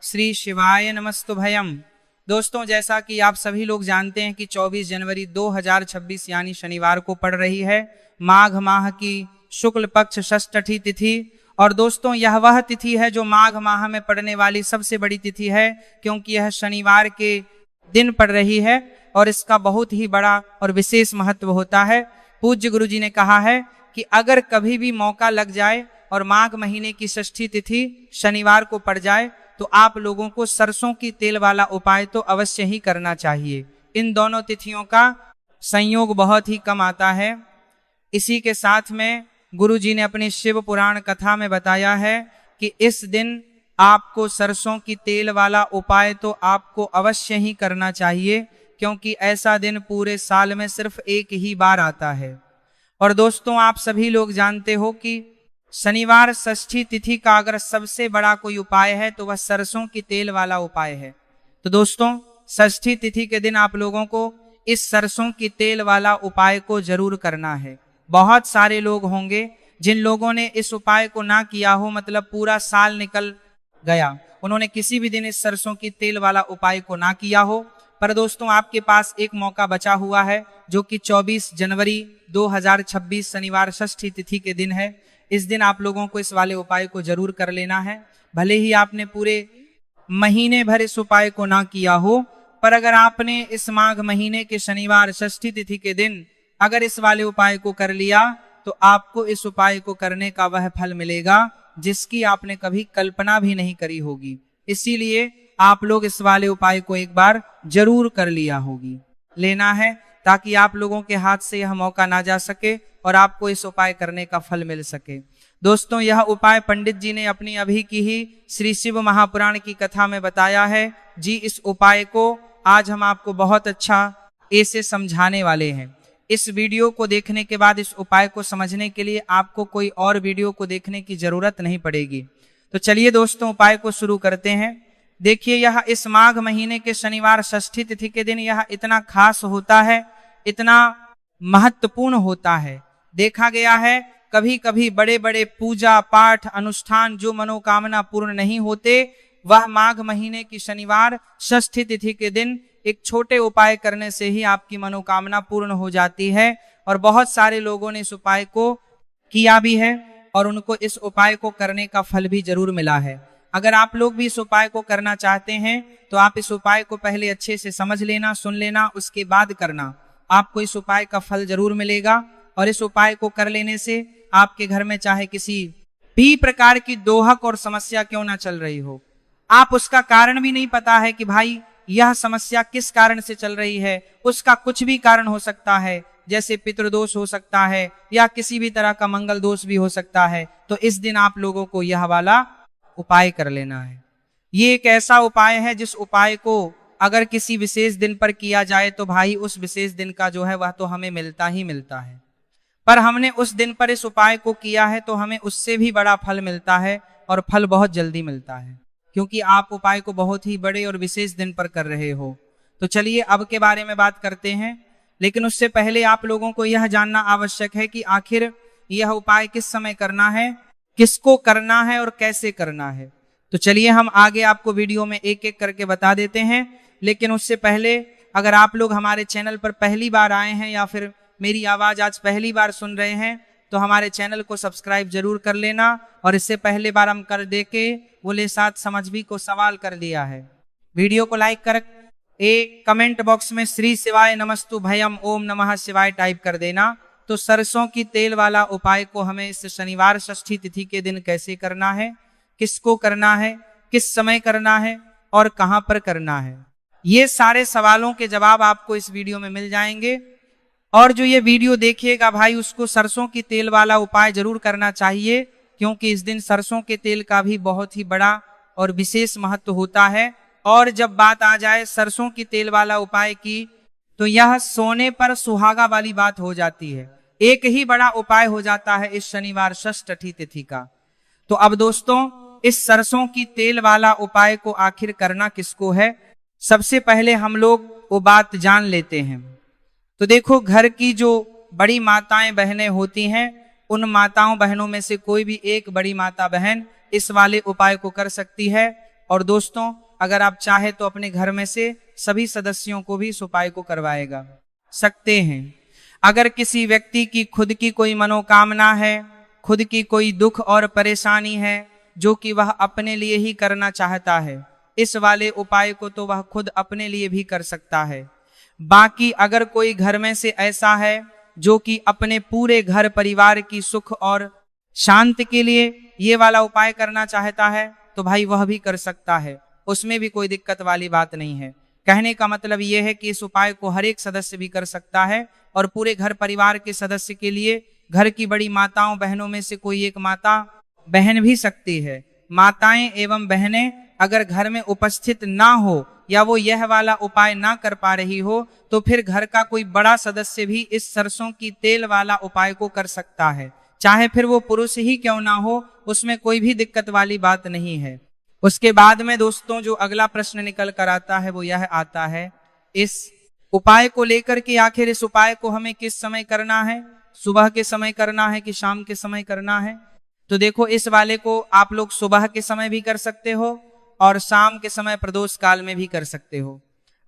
श्री शिवाय नमस्तुभयम। दोस्तों, जैसा कि आप सभी लोग जानते हैं कि 24 जनवरी 2026 यानी शनिवार को पड़ रही है माघ माह की शुक्ल पक्ष षष्ठी तिथि। और दोस्तों, यह वह तिथि है जो माघ माह में पड़ने वाली सबसे बड़ी तिथि है, क्योंकि यह शनिवार के दिन पड़ रही है और इसका बहुत ही बड़ा और विशेष महत्व होता है। पूज्य गुरु जी ने कहा है कि अगर कभी भी मौका लग जाए और माघ महीने की षष्ठी तिथि शनिवार को पड़ जाए तो आप लोगों को सरसों की तेल वाला उपाय तो अवश्य ही करना चाहिए। इन दोनों तिथियों का संयोग बहुत ही कम आता है। इसी के साथ में गुरु जी ने अपनी शिव पुराण कथा में बताया है कि इस दिन आपको सरसों की तेल वाला उपाय तो आपको अवश्य ही करना चाहिए, क्योंकि ऐसा दिन पूरे साल में सिर्फ एक ही बार आता है। और दोस्तों, आप सभी लोग जानते हो कि शनिवार षष्ठी तिथि का अगर सबसे बड़ा कोई उपाय है तो वह सरसों की तेल वाला उपाय है। तो दोस्तों, षष्ठी तिथि के दिन आप लोगों को इस सरसों की तेल वाला उपाय को जरूर करना है। बहुत सारे लोग होंगे जिन लोगों ने इस उपाय को ना किया हो, मतलब पूरा साल निकल गया, उन्होंने किसी भी दिन इस सरसों की तेल वाला उपाय को ना किया हो। पर दोस्तों, आपके पास एक मौका बचा हुआ है जो कि 24 जनवरी 2026 शनिवार षष्ठी तिथि के दिन है। इस दिन आप लोगों को इस वाले उपाय को जरूर कर लेना है। भले ही आपने पूरे महीने भर इस उपाय को ना किया हो, पर अगर आपने इस माघ महीने के शनिवार षष्ठी तिथि के दिन अगर इस वाले उपाय को कर लिया तो आपको इस उपाय को करने का वह फल मिलेगा जिसकी आपने कभी कल्पना भी नहीं करी होगी। इसीलिए आप लोग इस वाले उपाय को एक बार जरूर कर लेना है, ताकि आप लोगों के हाथ से यह मौका ना जा सके और आपको इस उपाय करने का फल मिल सके। दोस्तों, यह उपाय पंडित जी ने अपनी अभी की ही श्री शिव महापुराण की कथा में बताया है जी। इस उपाय को आज हम आपको बहुत अच्छा ऐसे समझाने वाले हैं। इस वीडियो को देखने के बाद इस उपाय को समझने के लिए आपको कोई और वीडियो को देखने की जरूरत नहीं पड़ेगी। तो चलिए दोस्तों, उपाय को शुरू करते हैं। देखिए, यह इस माघ महीने के शनिवार षष्ठी तिथि के दिन यह इतना खास होता है, इतना महत्वपूर्ण होता है। देखा गया है कभी कभी बड़े बड़े पूजा पाठ अनुष्ठान जो मनोकामना पूर्ण नहीं होते, वह माघ महीने की शनिवार षष्ठी तिथि के दिन एक छोटे उपाय करने से ही आपकी मनोकामना पूर्ण हो जाती है। और बहुत सारे लोगों ने इस उपाय को किया भी है और उनको इस उपाय को करने का फल भी जरूर मिला है। अगर आप लोग भी इस उपाय को करना चाहते हैं तो आप इस उपाय को पहले अच्छे से समझ लेना, सुन लेना, उसके बाद करना। आपको इस उपाय का फल जरूर मिलेगा। और इस उपाय को कर लेने से आपके घर में चाहे किसी भी प्रकार की दोहक और समस्या क्यों ना चल रही हो, आप उसका कारण भी नहीं पता है कि भाई यह समस्या किस कारण से चल रही है, उसका कुछ भी कारण हो सकता है, जैसे पितृदोष हो सकता है या किसी भी तरह का मंगल दोष भी हो सकता है, तो इस दिन आप लोगों को यह वाला उपाय कर लेना है। ये एक ऐसा उपाय है जिस उपाय को अगर किसी विशेष दिन पर किया जाए तो भाई उस विशेष दिन का जो है वह तो हमें मिलता ही मिलता है। पर हमने उस दिन पर इस उपाय को किया है तो हमें उससे भी बड़ा फल मिलता है, और फल बहुत जल्दी मिलता है, क्योंकि आप उपाय को बहुत ही बड़े और विशेष दिन पर कर रहे हो। तो चलिए अब के बारे में बात करते हैं, लेकिन उससे पहले आप लोगों को यह जानना आवश्यक है कि आखिर यह उपाय किस समय करना है, किसको करना है और कैसे करना है। तो चलिए हम आगे आपको वीडियो में एक एक करके बता देते हैं। लेकिन उससे पहले अगर आप लोग हमारे चैनल पर पहली बार आए हैं या फिर मेरी आवाज आज पहली बार सुन रहे हैं तो हमारे चैनल को सब्सक्राइब जरूर कर लेना। और इससे पहले बार हम कर दे के बोले साथ समझ भी को सवाल कर दिया है। वीडियो को लाइक कर एक कमेंट बॉक्स में श्री शिवाय नमस्तु भयम ओम नमः शिवाय टाइप कर देना। तो सरसों की तेल वाला उपाय को हमें इस शनिवार षष्ठी तिथि के दिन कैसे करना है, किसको करना है, किस समय करना है और कहां पर करना है, ये सारे सवालों के जवाब आपको इस वीडियो में मिल जाएंगे। और जो ये वीडियो देखिएगा भाई, उसको सरसों की तेल वाला उपाय जरूर करना चाहिए, क्योंकि इस दिन सरसों के तेल का भी बहुत ही बड़ा और विशेष महत्व होता है। और जब बात आ जाए सरसों की तेल वाला उपाय की, तो यह सोने पर सुहागा वाली बात हो जाती है। एक ही बड़ा उपाय हो जाता है इस शनिवार षष्ठी तिथि का। तो अब दोस्तों, इस सरसों की तेल वाला उपाय को आखिर करना किसको है, सबसे पहले हम लोग वो बात जान लेते हैं। तो देखो, घर की जो बड़ी माताएं बहनें होती हैं, उन माताओं बहनों में से कोई भी एक बड़ी माता बहन इस वाले उपाय को कर सकती है। और दोस्तों अगर आप चाहे तो अपने घर में से सभी सदस्यों को भी इस उपाय को करवाएगा सकते हैं। अगर किसी व्यक्ति की खुद की कोई मनोकामना है, खुद की कोई दुख और परेशानी है जो कि वह अपने लिए ही करना चाहता है, इस वाले उपाय को तो वह खुद अपने लिए भी कर सकता है। बाकी अगर कोई घर में से ऐसा है जो कि अपने पूरे घर परिवार की सुख और शांति के लिए ये वाला उपाय करना चाहता है तो भाई वह भी कर सकता है, उसमें भी कोई दिक्कत वाली बात नहीं है। कहने का मतलब यह है कि इस उपाय को हर एक सदस्य भी कर सकता है और पूरे घर परिवार के सदस्य के लिए घर की बड़ी माताओं बहनों में से कोई एक माता बहन भी सकती है। माताएं एवं बहनें अगर घर में उपस्थित ना हो या वो यह वाला उपाय ना कर पा रही हो तो फिर घर का कोई बड़ा सदस्य भी इस सरसों की तेल वाला उपाय को कर सकता है, चाहे फिर वो पुरुष ही क्यों ना हो, उसमें कोई भी दिक्कत वाली बात नहीं है। उसके बाद में दोस्तों जो अगला प्रश्न निकल कर आता है वो यह आता है, इस उपाय को लेकर के आखिर इस उपाय को हमें किस समय करना है, सुबह के समय करना है कि शाम के समय करना है? तो देखो इस वाले को आप लोग सुबह के समय भी कर सकते हो और शाम के समय प्रदोष काल में भी कर सकते हो।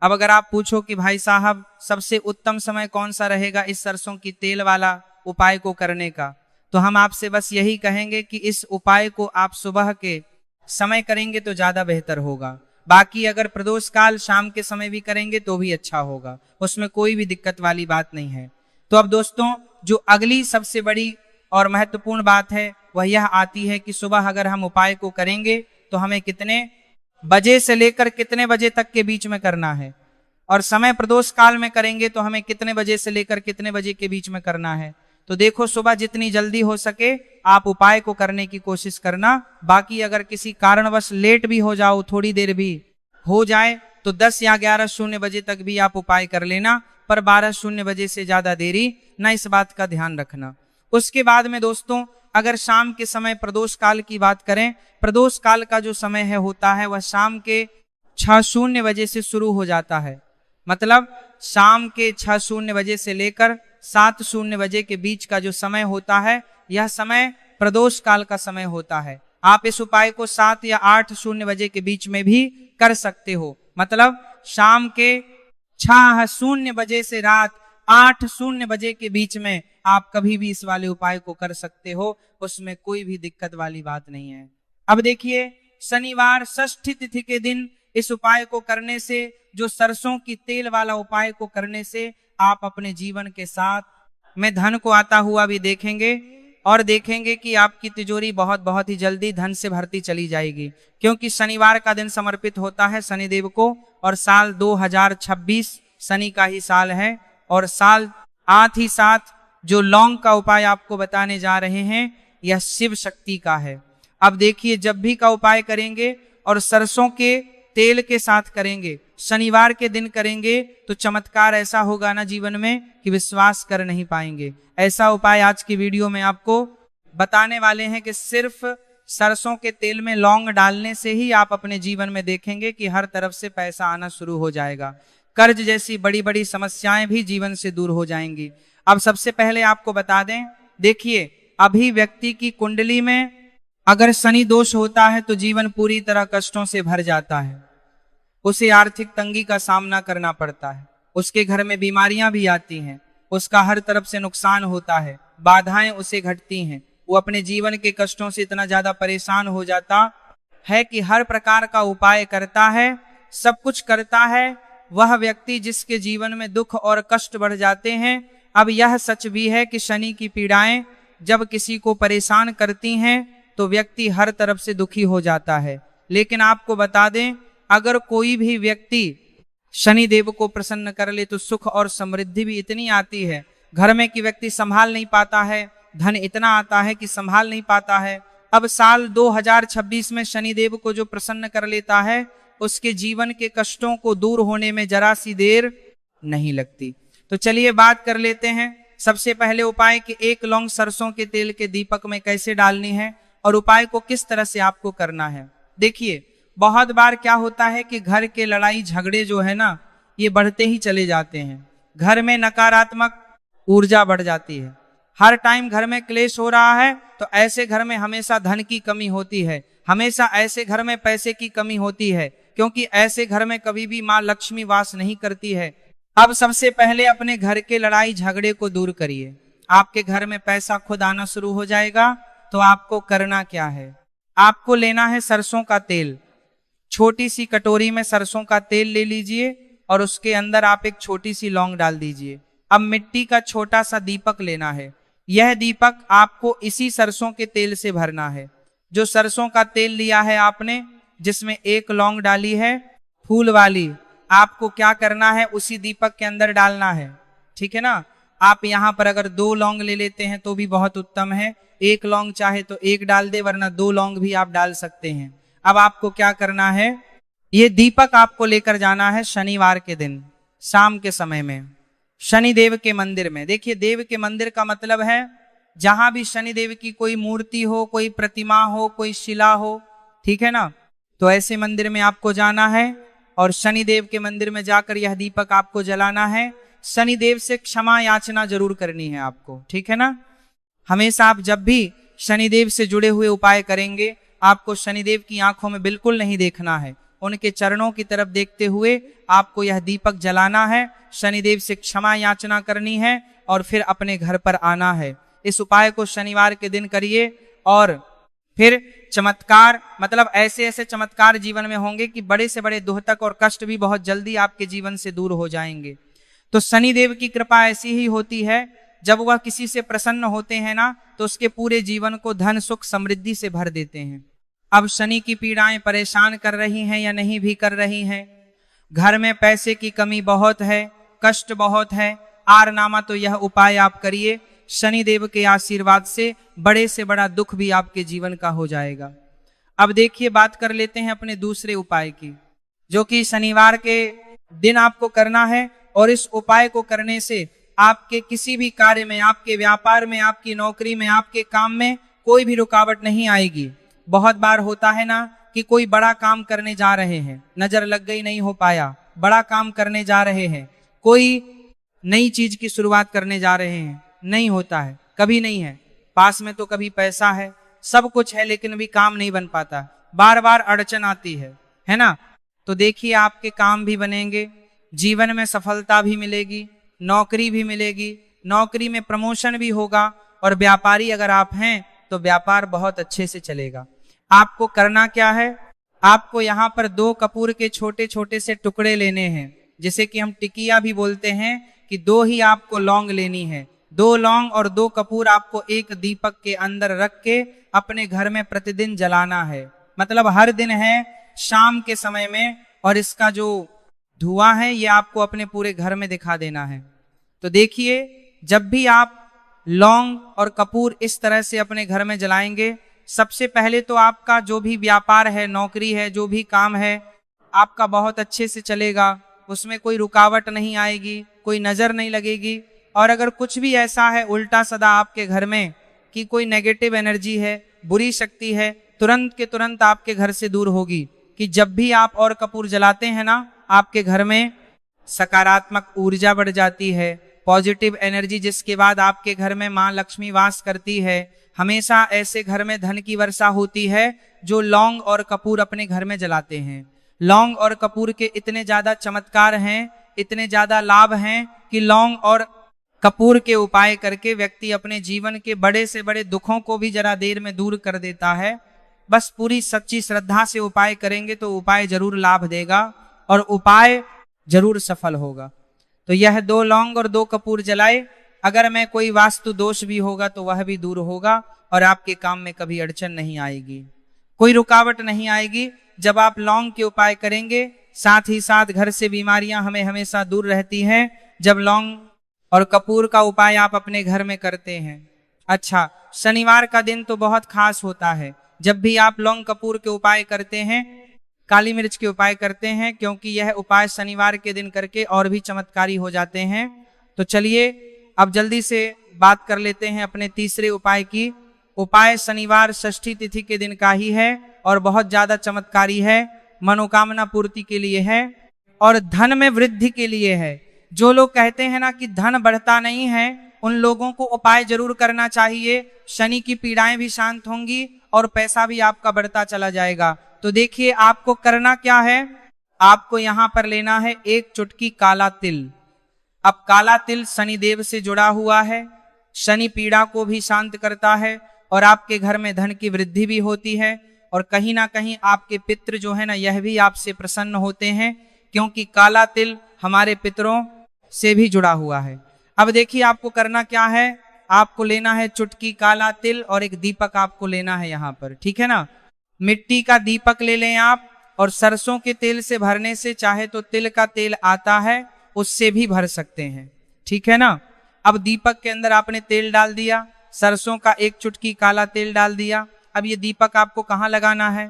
अब अगर आप पूछो कि भाई साहब सबसे उत्तम समय कौन सा रहेगा इस सरसों की तेल वाला उपाय को करने का, तो हम आपसे बस यही कहेंगे कि इस उपाय को आप सुबह के समय करेंगे तो ज्यादा बेहतर होगा। बाकी अगर प्रदोष काल शाम के समय भी करेंगे तो भी अच्छा होगा, उसमें कोई भी दिक्कत वाली बात नहीं है। तो अब दोस्तों जो अगली सबसे बड़ी और महत्वपूर्ण बात है वह यह आती है कि सुबह अगर हम उपाय को करेंगे तो हमें कितने बजे से लेकर कितने बजे तक के बीच में करना है, और समय प्रदोष काल में करेंगे तो हमें कितने बजे से लेकर कितने बजे के बीच में करना है। तो देखो सुबह जितनी जल्दी हो सके आप उपाय को करने की कोशिश करना। बाकी अगर किसी कारणवश लेट भी हो जाओ, थोड़ी देर भी हो जाए तो 10 या 11:00 बजे तक भी आप उपाय कर लेना, पर 12:00 बजे से ज्यादा देरी न, इस बात का ध्यान रखना। उसके बाद में दोस्तों अगर शाम के समय प्रदोष काल की बात करें, प्रदोष काल का जो समय है होता है वह शाम के 6:00 बजे से शुरू हो जाता है। मतलब शाम के 6:00 बजे से लेकर 7:00 बजे के बीच का जो समय होता है यह समय प्रदोष काल का समय होता है। आप इस उपाय को 7 या 8:00 बजे के बीच में भी कर सकते हो। मतलब शाम के 6:00 बजे से रात 8:00 बजे के बीच में आप कभी भी इस वाले उपाय को कर सकते हो, उसमें कोई भी दिक्कत वाली बात नहीं है। अब देखिए शनिवार षष्ठी तिथि के दिन इस उपाय को करने से, जो सरसों की तेल वाला उपाय को करने से आप अपने जीवन के साथ में धन को आता हुआ भी देखेंगे और देखेंगे कि आपकी तिजोरी बहुत ही जल्दी धन से भरती चली जाएगी, क्योंकि शनिवार का दिन समर्पित होता है शनिदेव को और साल 2026 शनि का ही साल है। और साथ ही साथ जो लौंग का उपाय आपको बताने जा रहे हैं यह शिव शक्ति का है। अब देखिए जब भी का उपाय करेंगे और सरसों के तेल के साथ करेंगे, शनिवार के दिन करेंगे तो चमत्कार ऐसा होगा ना जीवन में कि विश्वास कर नहीं पाएंगे। ऐसा उपाय आज की वीडियो में आपको बताने वाले हैं कि सिर्फ सरसों के तेल में लौंग डालने से ही आप अपने जीवन में देखेंगे कि हर तरफ से पैसा आना शुरू हो जाएगा, कर्ज जैसी बड़ी बड़ी समस्याएं भी जीवन से दूर हो जाएंगी। अब सबसे पहले आपको बता दें, देखिए अभी व्यक्ति की कुंडली में अगर शनि दोष होता है तो जीवन पूरी तरह कष्टों से भर जाता है, उसे आर्थिक तंगी का सामना करना पड़ता है, उसके घर में बीमारियां भी आती हैं, उसका हर तरफ से नुकसान होता है, बाधाएं उसे घटती हैं, वो अपने जीवन के कष्टों से इतना ज्यादा परेशान हो जाता है कि हर प्रकार का उपाय करता है, सब कुछ करता है, वह व्यक्ति जिसके जीवन में दुख और कष्ट बढ़ जाते हैं। अब यह सच भी है कि शनि की पीड़ाएं जब किसी को परेशान करती हैं तो व्यक्ति हर तरफ से दुखी हो जाता है। लेकिन आपको बता दें अगर कोई भी व्यक्ति शनि देव को प्रसन्न कर ले तो सुख और समृद्धि भी इतनी आती है, घर में कि व्यक्ति संभाल नहीं पाता है, धन इतना आता है कि संभाल नहीं पाता है। अब साल 2026 में शनि देव को जो प्रसन्न कर लेता है उसके जीवन के कष्टों को दूर होने में जरा सी देर नहीं लगती। तो चलिए बात कर लेते हैं सबसे पहले उपाय कि 1 लौंग सरसों के तेल के दीपक में कैसे डालनी है और उपाय को किस तरह से आपको करना है। देखिए बहुत बार क्या होता है कि घर के लड़ाई झगड़े जो है ना ये बढ़ते ही चले जाते हैं, घर में नकारात्मक ऊर्जा बढ़ जाती है, हर टाइम घर में क्लेश हो रहा है तो ऐसे घर में हमेशा धन की कमी होती है, हमेशा ऐसे घर में पैसे की कमी होती है, क्योंकि ऐसे घर में कभी भी माँ लक्ष्मी वास नहीं करती है। अब सबसे पहले अपने घर के लड़ाई झगड़े को दूर करिए, आपके घर में पैसा खुद आना शुरू हो जाएगा। तो आपको करना क्या है, आपको लेना है सरसों का तेल। छोटी सी कटोरी में सरसों का तेल ले लीजिए और उसके अंदर आप एक छोटी सी लौंग डाल दीजिए। अब मिट्टी का छोटा सा दीपक लेना है, यह दीपक आपको इसी सरसों के तेल से भरना है। जो सरसों का तेल लिया है आपने, जिसमें एक लौंग डाली है फूल वाली, आपको क्या करना है, उसी दीपक के अंदर डालना है। ठीक है ना। आप यहाँ पर अगर 2 लौंग ले लेते हैं तो भी बहुत उत्तम है, 1 लौंग चाहे तो 1 डाल दे, वरना 2 लौंग भी आप डाल सकते हैं। अब आपको क्या करना है, ये दीपक आपको लेकर जाना है शनिवार के दिन शाम के समय में शनिदेव के मंदिर में। देखिए, देव के मंदिर का मतलब है जहां भी शनिदेव की कोई मूर्ति हो, कोई प्रतिमा हो, कोई शिला हो, ठीक है ना। तो ऐसे मंदिर में आपको जाना है और शनिदेव के मंदिर में जाकर यह दीपक आपको जलाना है। शनिदेव से क्षमा याचना जरूर करनी है आपको, ठीक है ना। हमेशा आप जब भी शनिदेव से जुड़े हुए उपाय करेंगे, आपको शनिदेव की आंखों में बिल्कुल नहीं देखना है, उनके चरणों की तरफ देखते हुए आपको यह दीपक जलाना है, शनिदेव से क्षमा याचना करनी है और फिर अपने घर पर आना है। इस उपाय को शनिवार के दिन करिए और फिर चमत्कार, मतलब ऐसे ऐसे चमत्कार जीवन में होंगे कि बड़े से बड़े दुख और कष्ट भी बहुत जल्दी आपके जीवन से दूर हो जाएंगे। तो शनिदेव की कृपा ऐसी ही होती है, जब वह किसी से प्रसन्न होते हैं ना, तो उसके पूरे जीवन को धन सुख समृद्धि से भर देते हैं। अब शनि की पीड़ाएं परेशान कर रही हैं या नहीं भी कर रही हैं, घर में पैसे की कमी बहुत है, कष्ट बहुत है, आरनामा तो यह उपाय आप करिए, शनिदेव के आशीर्वाद से बड़ा दुख भी आपके जीवन का हो जाएगा। अब देखिए, बात कर लेते हैं अपने दूसरे उपाय की, जो कि शनिवार के दिन आपको करना है। और इस उपाय को करने से आपके किसी भी कार्य में, आपके व्यापार में, आपकी नौकरी में, आपके काम में कोई भी रुकावट नहीं आएगी। बहुत बार होता है ना कि कोई बड़ा काम करने जा रहे हैं, नजर लग गई, नहीं हो पाया, बड़ा काम करने जा रहे हैं, कोई नई चीज की शुरुआत करने जा रहे हैं, नहीं होता है, कभी नहीं है, पास में तो कभी पैसा है, सब कुछ है, लेकिन अभी काम नहीं बन पाता, बार बार अड़चन आती है ना। तो देखिए, आपके काम भी बनेंगे, जीवन में सफलता भी मिलेगी, नौकरी भी मिलेगी, नौकरी में प्रमोशन भी होगा, और व्यापारी अगर आप हैं तो व्यापार बहुत अच्छे से चलेगा। आपको करना क्या है, आपको यहाँ पर 2 कपूर के छोटे छोटे से टुकड़े लेने हैं, जिसे कि हम टिकिया भी बोलते हैं, कि 2 ही आपको लौंग लेनी है। 2 लौंग और 2 कपूर आपको एक दीपक के अंदर रख के अपने घर में प्रतिदिन जलाना है, मतलब हर दिन है शाम के समय में, और इसका जो धुआं है ये आपको अपने पूरे घर में दिखा देना है। तो देखिए, जब भी आप लौंग और कपूर इस तरह से अपने घर में जलाएंगे, सबसे पहले तो आपका जो भी व्यापार है, नौकरी है, जो भी काम है, आपका बहुत अच्छे से चलेगा, उसमें कोई रुकावट नहीं आएगी, कोई नजर नहीं लगेगी। और अगर कुछ भी ऐसा है उल्टा सदा आपके घर में कि कोई नेगेटिव एनर्जी है, बुरी शक्ति है, तुरंत के तुरंत आपके घर से दूर होगी। कि जब भी आप और कपूर जलाते हैं ना, आपके घर में सकारात्मक ऊर्जा बढ़ जाती है, पॉजिटिव एनर्जी, जिसके बाद आपके घर में माँ लक्ष्मी वास करती है। हमेशा ऐसे घर में धन की वर्षा होती है जो लौंग और कपूर अपने घर में जलाते हैं। लौंग और कपूर के इतने ज्यादा चमत्कार हैं, इतने ज्यादा लाभ हैं, कि लौंग और कपूर के उपाय करके व्यक्ति अपने जीवन के बड़े से बड़े दुखों को भी जरा देर में दूर कर देता है। बस पूरी सच्ची श्रद्धा से उपाय करेंगे तो उपाय जरूर लाभ देगा और उपाय जरूर सफल होगा। तो यह 2 लौंग और 2 कपूर जलाए, अगर में कोई वास्तु दोष भी होगा तो वह भी दूर होगा और आपके काम में कभी अड़चन नहीं आएगी, कोई रुकावट नहीं आएगी। जब आप लौंग के उपाय करेंगे, साथ ही साथ घर से बीमारियां हमें हमेशा दूर रहती हैं, जब लौंग और कपूर का उपाय आप अपने घर में करते हैं। अच्छा, शनिवार का दिन तो बहुत खास होता है। जब भी आप लौंग कपूर के उपाय करते हैं, काली मिर्च के उपाय करते हैं, क्योंकि यह उपाय शनिवार के दिन करके और भी चमत्कारी हो जाते हैं। तो चलिए अब जल्दी से बात कर लेते हैं अपने तीसरे उपाय की। उपाय शनिवार षष्ठी तिथि के दिन का ही है और बहुत ज्यादा चमत्कारी है, मनोकामना पूर्ति के लिए है और धन में वृद्धि के लिए है। जो लोग कहते हैं ना कि धन बढ़ता नहीं है, उन लोगों को उपाय जरूर करना चाहिए। शनि की पीड़ाएं भी शांत होंगी और पैसा भी आपका बढ़ता चला जाएगा। तो देखिए आपको करना क्या है, आपको यहाँ पर लेना है एक चुटकी काला तिल। अब काला तिल शनिदेव से जुड़ा हुआ है, शनि पीड़ा को भी शांत करता है और आपके घर में धन की वृद्धि भी होती है और कहीं ना कहीं आपके पितृ जो है ना यह भी आपसे प्रसन्न होते हैं, क्योंकि काला तिल हमारे पितरों से भी जुड़ा हुआ है। अब देखिए आपको करना क्या है, आपको लेना है चुटकी काला तिल और एक दीपक आपको लेना है यहाँ पर, ठीक है ना। मिट्टी का दीपक ले लें आप, और सरसों के तेल से भरने से, चाहे तो तिल का तेल आता है उससे भी भर सकते हैं, ठीक है ना। अब दीपक के अंदर आपने तेल डाल दिया, सरसों का एक चुटकी काला तेल डाल दिया। अब ये दीपक आपको कहाँ लगाना है,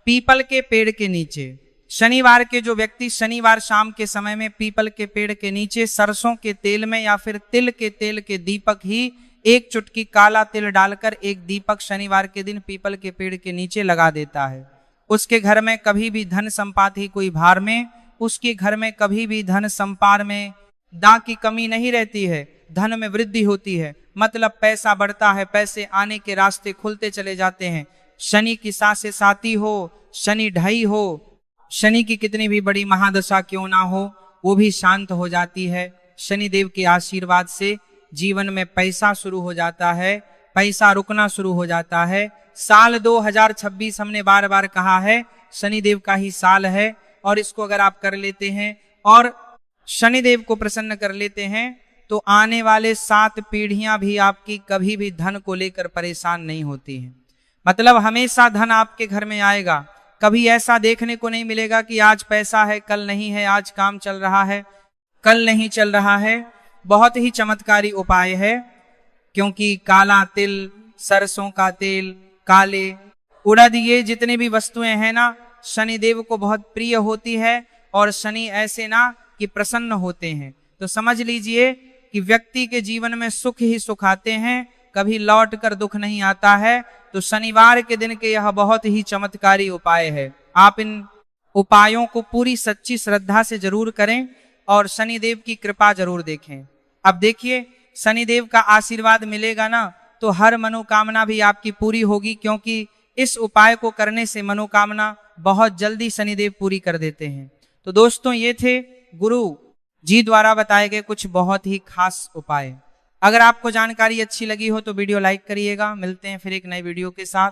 पीपल के पेड़ के नीचे। शनिवार के जो व्यक्ति शनिवार शाम के समय में पीपल के पेड़ के नीचे सरसों के तेल में या फिर तिल के तेल के दीपक ही एक चुटकी काला तिल डालकर एक दीपक शनिवार के दिन पीपल के पेड़ के नीचे लगा देता है, उसके घर में कभी भी धन संपाति कोई भार में, उसके घर में कभी भी धन संपार में दां की कमी नहीं रहती है, धन में वृद्धि होती है, मतलब पैसा बढ़ता है, पैसे आने के रास्ते खुलते चले जाते हैं। शनि की सासे साती हो, शनि ढाई हो, शनि की कितनी भी बड़ी महादशा क्यों ना हो, वो भी शांत हो जाती है। शनिदेव के आशीर्वाद से जीवन में पैसा शुरू हो जाता है, पैसा रुकना शुरू हो जाता है। साल 2026 हमने बार बार कहा है शनिदेव का ही साल है, और इसको अगर आप कर लेते हैं और शनिदेव को प्रसन्न कर लेते हैं तो आने वाले 7 पीढ़ियां भी आपकी कभी भी धन को लेकर परेशान नहीं होती हैं। मतलब हमेशा धन आपके घर में आएगा, कभी ऐसा देखने को नहीं मिलेगा कि आज पैसा है कल नहीं है, आज काम चल रहा है कल नहीं चल रहा है। बहुत ही चमत्कारी उपाय है, क्योंकि काला तिल, सरसों का तेल, काले उड़द, ये जितनी भी वस्तुएं हैं ना शनिदेव को बहुत प्रिय होती है, और शनि ऐसे ना कि प्रसन्न होते हैं। तो समझ लीजिए कि व्यक्ति के जीवन में सुख ही सुख आते हैं, कभी लौट कर दुख नहीं आता है। तो शनिवार के दिन के यह बहुत ही चमत्कारी उपाय है, आप इन उपायों को पूरी सच्ची श्रद्धा से जरूर करें और शनिदेव की कृपा जरूर देखें। अब देखिए शनिदेव का आशीर्वाद मिलेगा ना तो हर मनोकामना भी आपकी पूरी होगी, क्योंकि इस उपाय को करने से मनोकामना बहुत जल्दी शनिदेव पूरी कर देते हैं। तो दोस्तों ये थे गुरु जी द्वारा बताए गए कुछ बहुत ही खास उपाय। अगर आपको जानकारी अच्छी लगी हो तो वीडियो लाइक करिएगा। मिलते हैं फिर एक नए वीडियो के साथ।